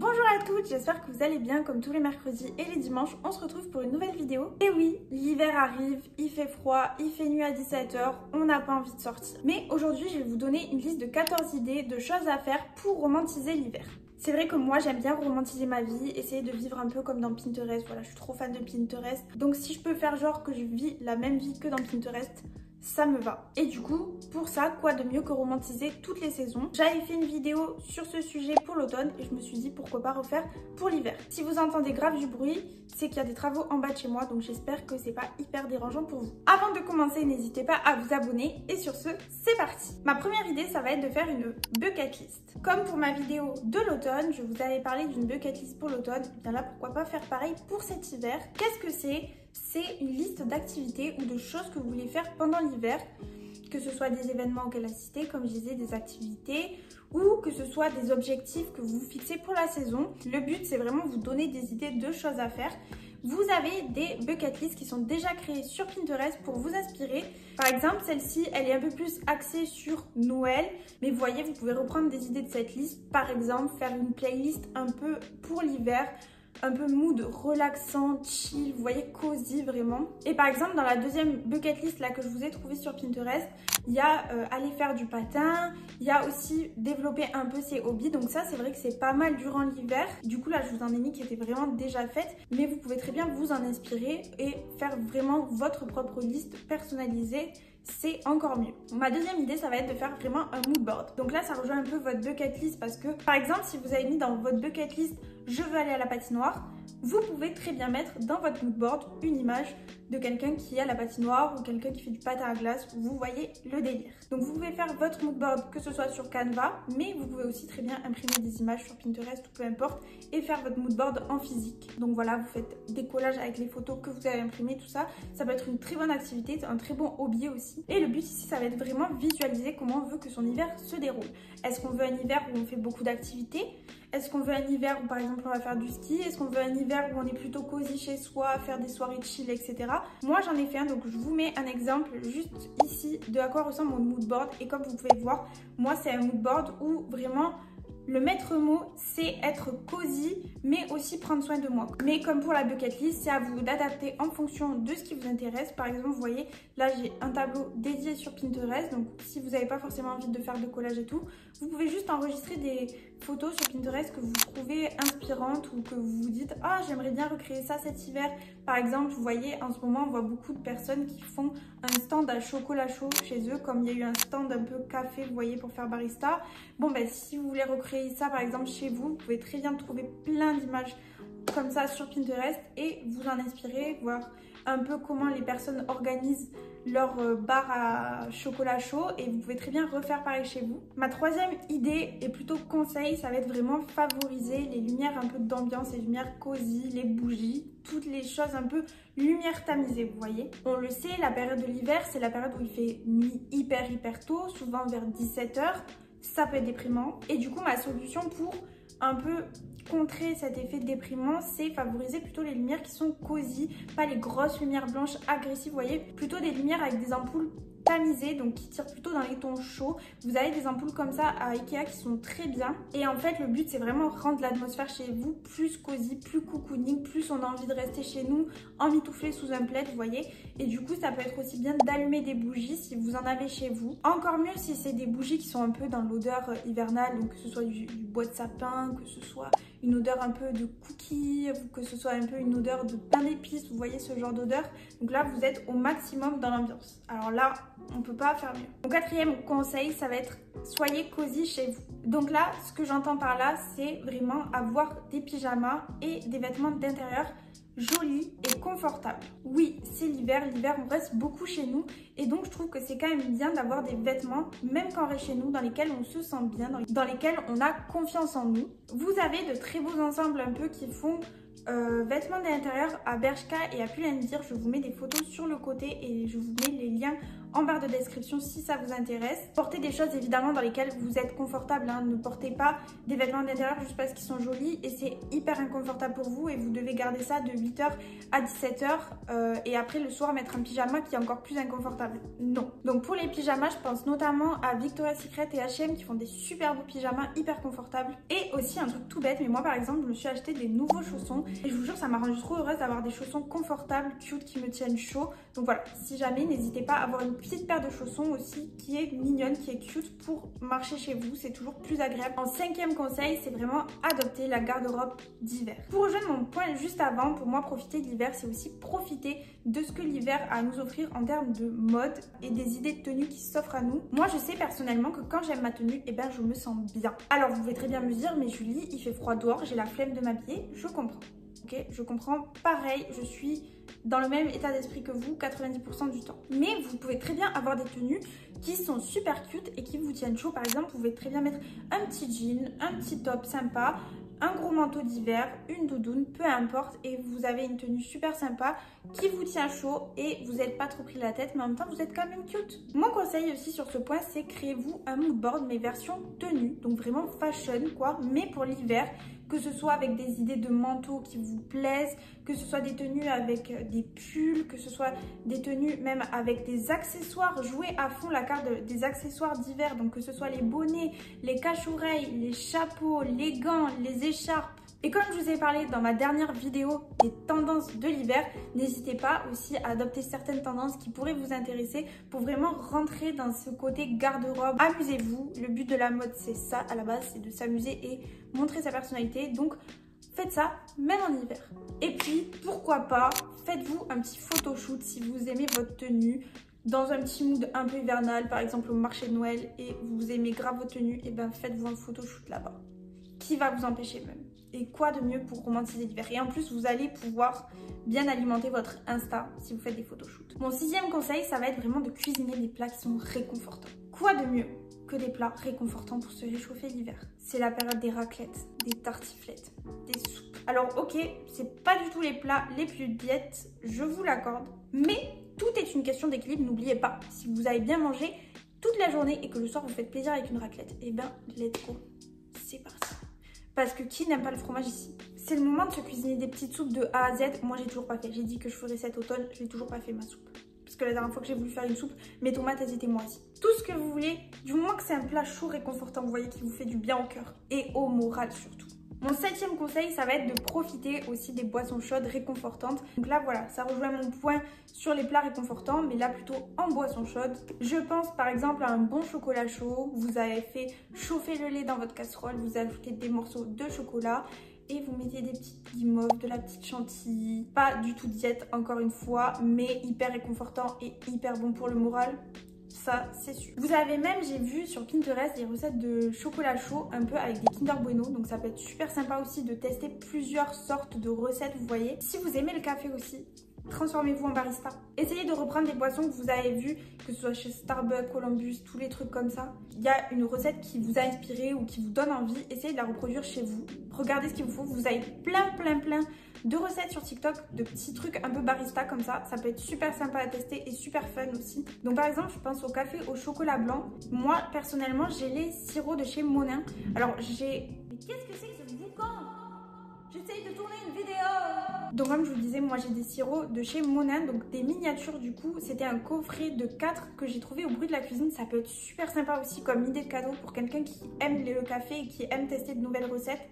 Bonjour à toutes, j'espère que vous allez bien. Comme tous les mercredis et les dimanches, on se retrouve pour une nouvelle vidéo. Et oui, l'hiver arrive, il fait froid, il fait nuit à 17 h, on n'a pas envie de sortir. Mais aujourd'hui, je vais vous donner une liste de 14 idées de choses à faire pour romantiser l'hiver. C'est vrai que moi j'aime bien romantiser ma vie, essayer de vivre un peu comme dans Pinterest. Voilà, je suis trop fan de Pinterest. Donc si je peux faire genre que je vis la même vie que dans Pinterest, ça me va. Et du coup, pour ça, quoi de mieux que romantiser toutes les saisons. J'avais fait une vidéo sur ce sujet pour l'automne et je me suis dit pourquoi pas refaire pour l'hiver. Si vous entendez grave du bruit, c'est qu'il y a des travaux en bas de chez moi, donc j'espère que c'est pas hyper dérangeant pour vous. Avant de commencer, n'hésitez pas à vous abonner et sur ce, c'est parti. Ma première idée, ça va être de faire une bucket list. Comme pour ma vidéo de l'automne, je vous avais parlé d'une bucket list pour l'automne, bien là pourquoi pas faire pareil pour cet hiver. Qu'est-ce que c'est ? C'est une liste d'activités ou de choses que vous voulez faire pendant l'hiver, que ce soit des événements auxquels assister, comme je disais, des activités, ou que ce soit des objectifs que vous fixez pour la saison. Le but, c'est vraiment vous donner des idées de choses à faire. Vous avez des bucket lists qui sont déjà créées sur Pinterest pour vous inspirer. Par exemple, celle-ci, elle est un peu plus axée sur Noël, mais vous voyez, vous pouvez reprendre des idées de cette liste. Par exemple, faire une playlist un peu pour l'hiver, un peu mood relaxant, chill, vous voyez, cosy vraiment. Et par exemple, dans la deuxième bucket list là que je vous ai trouvée sur Pinterest, il y a aller faire du patin, il y a aussi développer un peu ses hobbies. Donc ça, c'est vrai que c'est pas mal durant l'hiver. Du coup, là, je vous en ai mis qui étaient vraiment déjà faites, mais vous pouvez très bien vous en inspirer et faire vraiment votre propre liste personnalisée. C'est encore mieux. Ma deuxième idée, ça va être de faire vraiment un mood board. Donc là, ça rejoint un peu votre bucket list parce que, par exemple, si vous avez mis dans votre bucket list « Je veux aller à la patinoire », vous pouvez très bien mettre dans votre mood board une image de quelqu'un qui est à la patinoire ou quelqu'un qui fait du patin à glace. Vous voyez le délire. Donc vous pouvez faire votre mood board que ce soit sur Canva, mais vous pouvez aussi très bien imprimer des images sur Pinterest ou peu importe et faire votre mood board en physique. Donc voilà, vous faites des collages avec les photos que vous avez imprimées, tout ça. Ça peut être une très bonne activité, un très bon hobby aussi. Et le but ici, ça va être vraiment visualiser comment on veut que son hiver se déroule. Est-ce qu'on veut un hiver où on fait beaucoup d'activités ? Est-ce qu'on veut un hiver où par exemple on va faire du ski? Est-ce qu'on veut un hiver où on est plutôt cosy chez soi, faire des soirées chill, etc. Moi j'en ai fait un, donc je vous mets un exemple juste ici de à quoi ressemble mon mood board. Et comme vous pouvez le voir, moi c'est un mood board où vraiment le maître mot, c'est être cosy, mais aussi prendre soin de moi. Mais comme pour la bucket list, c'est à vous d'adapter en fonction de ce qui vous intéresse. Par exemple, vous voyez, là j'ai un tableau dédié sur Pinterest. Donc si vous n'avez pas forcément envie de faire de collage et tout, vous pouvez juste enregistrer des photos sur Pinterest que vous trouvez inspirantes ou que vous vous dites « Ah, j'aimerais bien recréer ça cet hiver ». Par exemple, vous voyez, en ce moment, on voit beaucoup de personnes qui font un stand à chocolat chaud chez eux, comme il y a eu un stand un peu café, vous voyez, pour faire barista. Bon, ben, si vous voulez recréer ça, par exemple, chez vous, vous pouvez très bien trouver plein d'images comme ça sur Pinterest et vous en inspirer, voir un peu comment les personnes organisent leur bar à chocolat chaud et vous pouvez très bien refaire pareil chez vous. Ma troisième idée et plutôt conseil, ça va être vraiment favoriser les lumières un peu d'ambiance, les lumières cosy, les bougies, toutes les choses un peu lumière tamisée, vous voyez. On le sait, la période de l'hiver, c'est la période où il fait nuit hyper tôt, souvent vers 17 h. Ça peut être déprimant. Et du coup, ma solution pour un peu contrer cet effet déprimant, c'est favoriser plutôt les lumières qui sont cosy, pas les grosses lumières blanches agressives, vous voyez, plutôt des lumières avec des ampoules tamisées, donc qui tirent plutôt dans les tons chauds. Vous avez des ampoules comme ça à Ikea qui sont très bien. Et en fait, le but, c'est vraiment rendre l'atmosphère chez vous plus cosy, plus cocooning, plus on a envie de rester chez nous, emmitouflé sous un plaid, vous voyez. Et du coup, ça peut être aussi bien d'allumer des bougies si vous en avez chez vous. Encore mieux si c'est des bougies qui sont un peu dans l'odeur hivernale, donc que ce soit du bois de sapin, que ce soit une odeur un peu de cookies, que ce soit un peu une odeur de pain d'épices, vous voyez ce genre d'odeur. Donc là, vous êtes au maximum dans l'ambiance. Alors là, on peut pas faire mieux. Mon quatrième conseil, ça va être soyez cosy chez vous. Donc là, ce que j'entends par là, c'est vraiment avoir des pyjamas et des vêtements d'intérieur jolis et confortables. Oui, c'est l'hiver, on reste beaucoup chez nous et donc je trouve que c'est quand même bien d'avoir des vêtements, même quand on reste chez nous, dans lesquels on se sent bien, dans lesquels on a confiance en nous. Vous avez de très beaux ensembles un peu qui font vêtements d'intérieur à Bershka et à Pull&Bear. Je vous mets des photos sur le côté et je vous mets les liens en barre de description si ça vous intéresse. Portez des choses évidemment dans lesquelles vous êtes confortable, hein. Ne portez pas des vêtements d'intérieur juste parce qu'ils sont jolis et c'est hyper inconfortable pour vous et vous devez garder ça de 8h à 17h et après le soir mettre un pyjama qui est encore plus inconfortable. Non. Donc pour les pyjamas, je pense notamment à Victoria's Secret et H&M qui font des super beaux pyjamas hyper confortables. Et aussi un truc tout bête, mais moi par exemple je me suis acheté des nouveaux chaussons et je vous jure ça m'a rendu trop heureuse d'avoir des chaussons confortables, cute, qui me tiennent chaud. Donc voilà, si jamais, n'hésitez pas à avoir une petite paire de chaussons aussi qui est mignonne, qui est cute pour marcher chez vous, c'est toujours plus agréable. En 5e conseil, c'est vraiment adopter la garde-robe d'hiver. Pour rejoindre mon point juste avant, pour moi profiter de l'hiver, c'est aussi profiter de ce que l'hiver a à nous offrir en termes de mode et des idées de tenue qui s'offrent à nous. Moi je sais personnellement que quand j'aime ma tenue, eh ben je me sens bien. Alors vous pouvez très bien me dire, mais Julie, il fait froid dehors, j'ai la flemme de m'habiller, je comprends. Ok, je comprends, pareil, je suis dans le même état d'esprit que vous 90% du temps. Mais vous pouvez très bien avoir des tenues qui sont super cute et qui vous tiennent chaud. Par exemple, vous pouvez très bien mettre un petit jean, un petit top sympa, un gros manteau d'hiver, une doudoune, peu importe, et vous avez une tenue super sympa qui vous tient chaud et vous n'êtes pas trop pris la tête, mais en même temps vous êtes quand même cute. Mon conseil aussi sur ce point, c'est créez-vous un mood board mais version tenue, donc vraiment fashion quoi, mais pour l'hiver, que ce soit avec des idées de manteaux qui vous plaisent, que ce soit des tenues avec des pulls, que ce soit des tenues même avec des accessoires. Jouez à fond la carte des accessoires d'hiver, donc que ce soit les bonnets, les cache-oreilles, les chapeaux, les gants, les écharpes. Et comme je vous ai parlé dans ma dernière vidéo des tendances de l'hiver, n'hésitez pas aussi à adopter certaines tendances qui pourraient vous intéresser pour vraiment rentrer dans ce côté garde-robe. Amusez-vous, le but de la mode c'est ça à la base, c'est de s'amuser et montrer sa personnalité. Donc faites ça même en hiver. Et puis pourquoi pas, faites-vous un petit photoshoot si vous aimez votre tenue. Dans un petit mood un peu hivernal, par exemple au marché de Noël, et vous aimez grave votre tenue, et ben faites-vous un photoshoot là-bas. Qui va vous empêcher même? Et quoi de mieux pour romantiser l'hiver? Et en plus, vous allez pouvoir bien alimenter votre Insta si vous faites des photoshoots. Mon 6e conseil, ça va être vraiment de cuisiner des plats qui sont réconfortants. Quoi de mieux que des plats réconfortants pour se réchauffer l'hiver? C'est la période des raclettes, des tartiflettes, des soupes. Alors ok, c'est pas du tout les plats les plus diètes, je vous l'accorde, mais tout est une question d'équilibre. N'oubliez pas, si vous avez bien mangé toute la journée et que le soir vous faites plaisir avec une raclette, et ben let's go, c'est parti. Parce que qui n'aime pas le fromage ici? C'est le moment de se cuisiner des petites soupes de A à Z. Moi, j'ai toujours pas fait. J'ai dit que je ferais cet automne. Je n'ai toujours pas fait ma soupe. Parce que la dernière fois que j'ai voulu faire une soupe, mes tomates, elles étaient moisies. Tout ce que vous voulez, du moment que c'est un plat chaud réconfortant, vous voyez, qui vous fait du bien au cœur. Et au moral surtout. Mon 7e conseil, ça va être de profiter aussi des boissons chaudes réconfortantes. Donc là, voilà, ça rejoint mon point sur les plats réconfortants, mais là plutôt en boissons chaudes. Je pense par exemple à un bon chocolat chaud. Vous avez fait chauffer le lait dans votre casserole, vous ajoutez des morceaux de chocolat et vous mettez des petites guimauves, de la petite chantilly. Pas du tout diète encore une fois, mais hyper réconfortant et hyper bon pour le moral. Ça, c'est sûr. Vous avez même, j'ai vu sur Pinterest, des recettes de chocolat chaud un peu avec des Kinder Bueno. Donc ça peut être super sympa aussi de tester plusieurs sortes de recettes, vous voyez. Si vous aimez le café aussi, transformez-vous en barista. Essayez de reprendre des boissons que vous avez vues, que ce soit chez Starbucks, Columbus, tous les trucs comme ça. Il y a une recette qui vous a inspiré ou qui vous donne envie. Essayez de la reproduire chez vous. Regardez ce qu'il vous faut. Vous avez plein de recettes sur TikTok, de petits trucs un peu barista comme ça. Ça peut être super sympa à tester et super fun aussi. Donc par exemple, je pense au café au chocolat blanc. Moi, personnellement, j'ai les sirops de chez Monin. Alors j'ai... Mais qu'est-ce que c'est que ce boucan? J'essaye de tourner une vidéo. Donc comme je vous disais, moi j'ai des sirops de chez Monin, donc des miniatures du coup. C'était un coffret de 4 que j'ai trouvé au bruit de la cuisine. Ça peut être super sympa aussi comme idée de cadeau pour quelqu'un qui aime le café et qui aime tester de nouvelles recettes.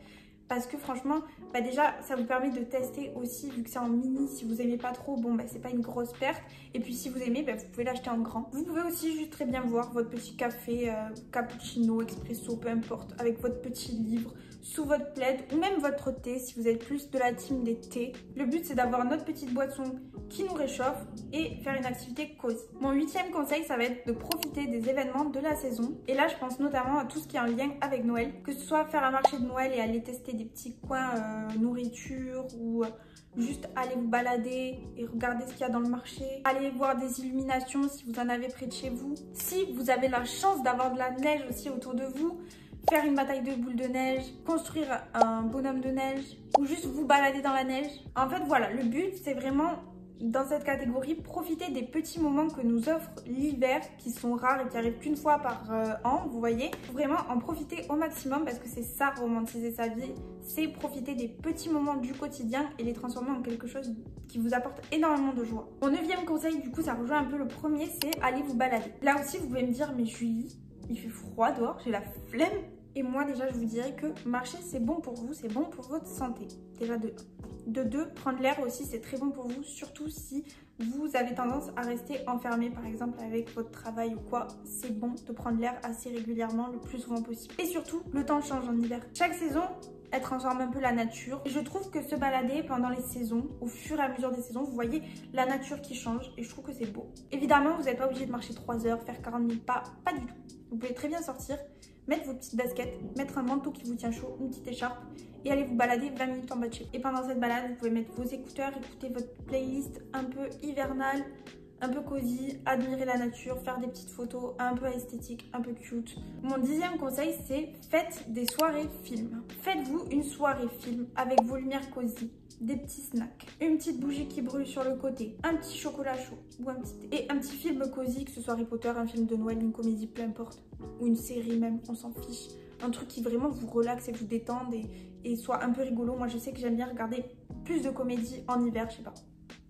Parce que franchement, bah déjà, ça vous permet de tester aussi, vu que c'est en mini, si vous aimez pas trop, bon, bah c'est pas une grosse perte. Et puis si vous aimez, bah, vous pouvez l'acheter en grand. Vous pouvez aussi juste très bien boire votre petit café, cappuccino, expresso, peu importe, avec votre petit livre, sous votre plaid, ou même votre thé, si vous êtes plus de la team des thés. Le but, c'est d'avoir notre petite boisson qui nous réchauffe et faire une activité cosy. Mon 8e conseil, ça va être de profiter des événements de la saison. Et là, je pense notamment à tout ce qui est en lien avec Noël, que ce soit faire un marché de Noël et aller tester des petits coins nourriture ou juste aller vous balader et regarder ce qu'il y a dans le marché. Aller voir des illuminations si vous en avez près de chez vous. Si vous avez la chance d'avoir de la neige aussi autour de vous, faire une bataille de boules de neige, construire un bonhomme de neige ou juste vous balader dans la neige. En fait, voilà, le but, c'est vraiment dans cette catégorie, profitez des petits moments que nous offre l'hiver, qui sont rares et qui arrivent qu'une fois par an, vous voyez. Faut vraiment en profiter au maximum parce que c'est ça, romantiser sa vie, c'est profiter des petits moments du quotidien et les transformer en quelque chose qui vous apporte énormément de joie. Mon 9e conseil, du coup, ça rejoint un peu le premier, c'est aller vous balader. Là aussi, vous pouvez me dire, mais Julie, il fait froid dehors, j'ai la flemme. Et moi, déjà, je vous dirais que marcher, c'est bon pour vous, c'est bon pour votre santé. Déjà de 1. De 2, prendre l'air aussi, c'est très bon pour vous, surtout si vous avez tendance à rester enfermé, par exemple, avec votre travail ou quoi. C'est bon de prendre l'air assez régulièrement, le plus souvent possible. Et surtout, le temps change en hiver. Chaque saison, elle transforme un peu la nature. Et je trouve que se balader pendant les saisons, au fur et à mesure des saisons, vous voyez la nature qui change et je trouve que c'est beau. Évidemment, vous n'êtes pas obligé de marcher 3 heures, faire 40 000 pas, pas du tout. Vous pouvez très bien sortir, mettre vos petites baskets, mettre un manteau qui vous tient chaud, une petite écharpe et aller vous balader 20 minutes en bas de chez vous. Et pendant cette balade, vous pouvez mettre vos écouteurs, écouter votre playlist un peu hivernale, un peu cosy, admirer la nature, faire des petites photos un peu esthétiques, un peu cute. Mon 10e conseil, c'est faites des soirées films. Faites-vous une soirée film avec vos lumières cosy, des petits snacks, une petite bougie qui brûle sur le côté, un petit chocolat chaud ou un petit thé. Et un petit film cosy, que ce soit Harry Potter, un film de Noël, une comédie, peu importe, ou une série même, on s'en fiche. Un truc qui vraiment vous relaxe et vous détende et soit un peu rigolo. Moi, je sais que j'aime bien regarder plus de comédies en hiver, je sais pas.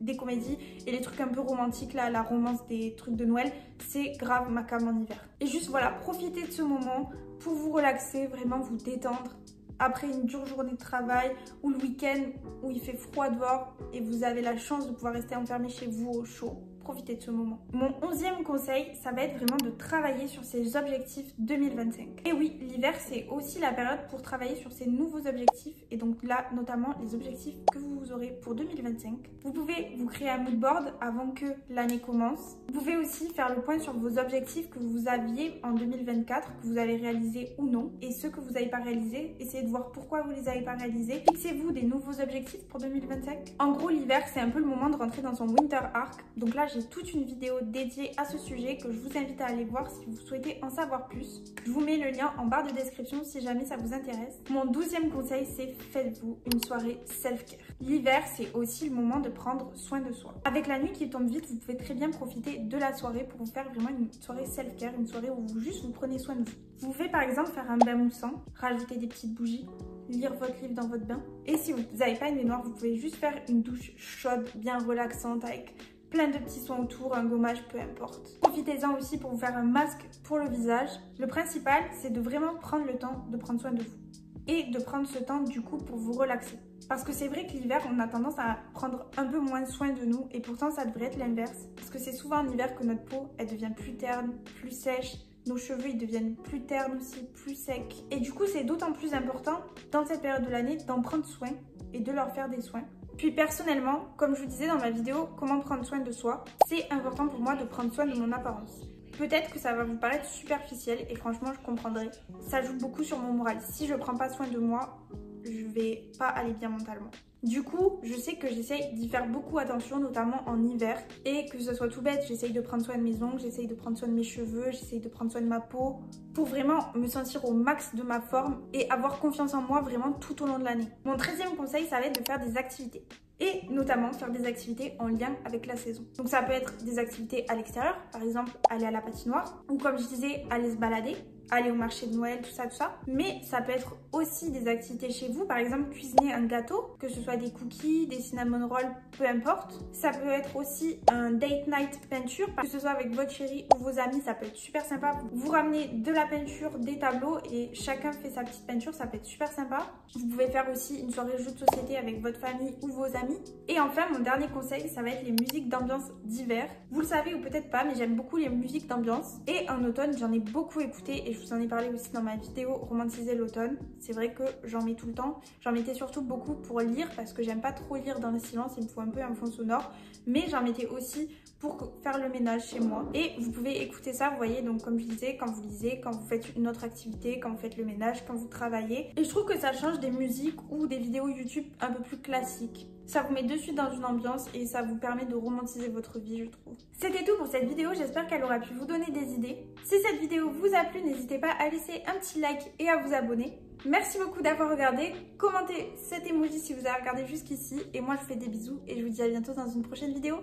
Des comédies et les trucs un peu romantiques, là, la romance des trucs de Noël, c'est grave ma came en hiver. Et juste, voilà, profitez de ce moment pour vous relaxer, vraiment vous détendre après une dure journée de travail ou le week-end où il fait froid dehors et vous avez la chance de pouvoir rester enfermé chez vous au chaud. Profitez de ce moment. Mon 11e conseil, ça va être vraiment de travailler sur ses objectifs 2025. Et oui, l'hiver, c'est aussi la période pour travailler sur ses nouveaux objectifs. Et donc là, notamment, les objectifs que vous aurez pour 2025. Vous pouvez vous créer un mood board avant que l'année commence. Vous pouvez aussi faire le point sur vos objectifs que vous aviez en 2024, que vous avez réalisés ou non. Et ceux que vous n'avez pas réalisés, essayez de voir pourquoi vous les avez pas réalisés. Fixez-vous des nouveaux objectifs pour 2025. En gros, l'hiver, c'est un peu le moment de rentrer dans son winter arc. Donc là, j'ai toute une vidéo dédiée à ce sujet que je vous invite à aller voir si vous souhaitez en savoir plus. Je vous mets le lien en barre de description si jamais ça vous intéresse. Mon 12e conseil, c'est faites-vous une soirée self-care. L'hiver, c'est aussi le moment de prendre soin de soi. Avec la nuit qui tombe vite, vous pouvez très bien profiter de la soirée pour vous faire vraiment une soirée self-care, une soirée où vous prenez soin de vous. Vous pouvez par exemple faire un bain moussant, rajouter des petites bougies, lire votre livre dans votre bain. Et si vous n'avez pas une baignoire, vous pouvez juste faire une douche chaude, bien relaxante avec plein de petits soins autour, un gommage, peu importe. Profitez-en aussi pour vous faire un masque pour le visage. Le principal, c'est de vraiment prendre le temps de prendre soin de vous. Et de prendre ce temps du coup pour vous relaxer. Parce que c'est vrai que l'hiver, on a tendance à prendre un peu moins soin de nous. Et pourtant, ça devrait être l'inverse. Parce que c'est souvent en hiver que notre peau, elle devient plus terne, plus sèche. Nos cheveux, ils deviennent plus ternes aussi, plus secs. Et du coup, c'est d'autant plus important dans cette période de l'année d'en prendre soin et de leur faire des soins. Puis personnellement, comme je vous disais dans ma vidéo comment prendre soin de soi, c'est important pour moi de prendre soin de mon apparence. Peut-être que ça va vous paraître superficiel et franchement je comprendrai. Ça joue beaucoup sur mon moral. Si je prends pas soin de moi, je vais pas aller bien mentalement. Du coup, je sais que j'essaye d'y faire beaucoup attention, notamment en hiver. Et que ce soit tout bête, j'essaye de prendre soin de mes ongles, j'essaye de prendre soin de mes cheveux, j'essaye de prendre soin de ma peau. Pour vraiment me sentir au max de ma forme et avoir confiance en moi vraiment tout au long de l'année. Mon 13e conseil, ça va être de faire des activités. Et notamment faire des activités en lien avec la saison. Donc ça peut être des activités à l'extérieur, par exemple aller à la patinoire. Ou comme je disais, aller se balader. Aller au marché de Noël, tout ça. Mais ça peut être aussi des activités chez vous, par exemple cuisiner un gâteau, que ce soit des cookies, des cinnamon rolls, peu importe. Ça peut être aussi un date night peinture, que ce soit avec votre chéri ou vos amis, ça peut être super sympa. Vous ramenez de la peinture, des tableaux et chacun fait sa petite peinture, ça peut être super sympa. Vous pouvez faire aussi une soirée jeu de société avec votre famille ou vos amis. Et enfin, mon dernier conseil, ça va être les musiques d'ambiance d'hiver. Vous le savez ou peut-être pas, mais j'aime beaucoup les musiques d'ambiance. Et en automne, j'en ai beaucoup écouté et je vous en ai parlé aussi dans ma vidéo romantiser l'automne. C'est vrai que j'en mets tout le temps. J'en mettais surtout beaucoup pour lire parce que j'aime pas trop lire dans le silence, il me faut un peu un fond sonore. Mais j'en mettais aussi pour faire le ménage chez moi. Et vous pouvez écouter ça, vous voyez, donc comme je disais, quand vous lisez, quand vous faites une autre activité, quand vous faites le ménage, quand vous travaillez. Et je trouve que ça change des musiques ou des vidéos YouTube un peu plus classiques. Ça vous met de suite dans une ambiance et ça vous permet de romantiser votre vie, je trouve. C'était tout pour cette vidéo, j'espère qu'elle aura pu vous donner des idées. Si cette vidéo vous a plu, n'hésitez pas à laisser un petit like et à vous abonner. Merci beaucoup d'avoir regardé. Commentez cet emoji si vous avez regardé jusqu'ici. Et moi, je vous fais des bisous et je vous dis à bientôt dans une prochaine vidéo.